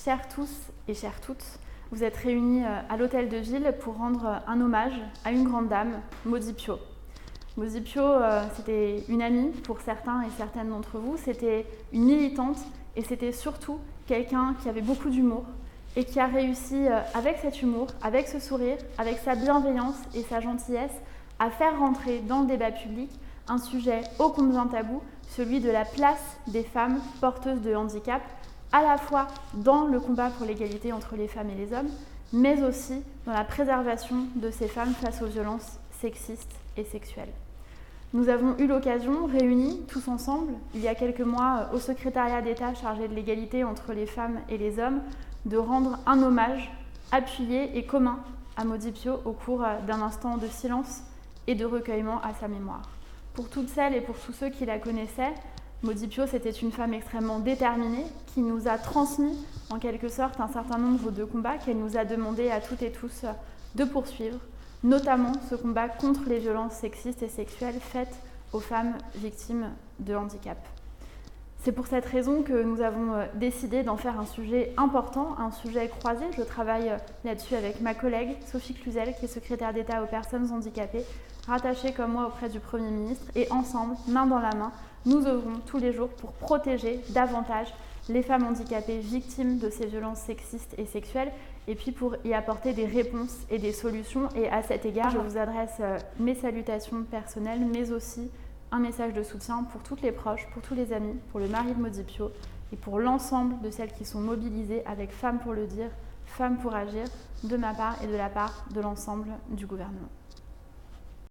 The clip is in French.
chers tous et chères toutes, vous êtes réunis à l'Hôtel de Ville pour rendre un hommage à une grande dame, Maudy Piot. Maudy Piot, c'était une amie pour certains et certaines d'entre vous, c'était une militante et c'était surtout quelqu'un qui avait beaucoup d'humour et qui a réussi avec cet humour, avec ce sourire, avec sa bienveillance et sa gentillesse à faire rentrer dans le débat public un sujet ô combien tabou, celui de la place des femmes porteuses de handicap, à la fois dans le combat pour l'égalité entre les femmes et les hommes, mais aussi dans la préservation de ces femmes face aux violences sexistes et sexuelles. Nous avons eu l'occasion, réunis tous ensemble, il y a quelques mois, au secrétariat d'État chargé de l'égalité entre les femmes et les hommes, de rendre un hommage appuyé et commun à Maudy Piot au cours d'un instant de silence et de recueillement à sa mémoire. Pour toutes celles et pour tous ceux qui la connaissaient, Maudy Piot, c'était une femme extrêmement déterminée qui nous a transmis en quelque sorte un certain nombre de combats qu'elle nous a demandé à toutes et tous de poursuivre, notamment ce combat contre les violences sexistes et sexuelles faites aux femmes victimes de handicap. C'est pour cette raison que nous avons décidé d'en faire un sujet important, un sujet croisé. Je travaille là-dessus avec ma collègue Sophie Cluzel, qui est secrétaire d'État aux personnes handicapées, rattachée comme moi auprès du Premier ministre. Et ensemble, main dans la main, nous œuvrons tous les jours pour protéger davantage les femmes handicapées victimes de ces violences sexistes et sexuelles, et puis pour y apporter des réponses et des solutions. Et à cet égard, je vous adresse mes salutations personnelles, mais aussi un message de soutien pour toutes les proches, pour tous les amis, pour le mari de Maudy Piot et pour l'ensemble de celles qui sont mobilisées avec Femmes pour le dire, Femmes pour agir, de ma part et de la part de l'ensemble du gouvernement.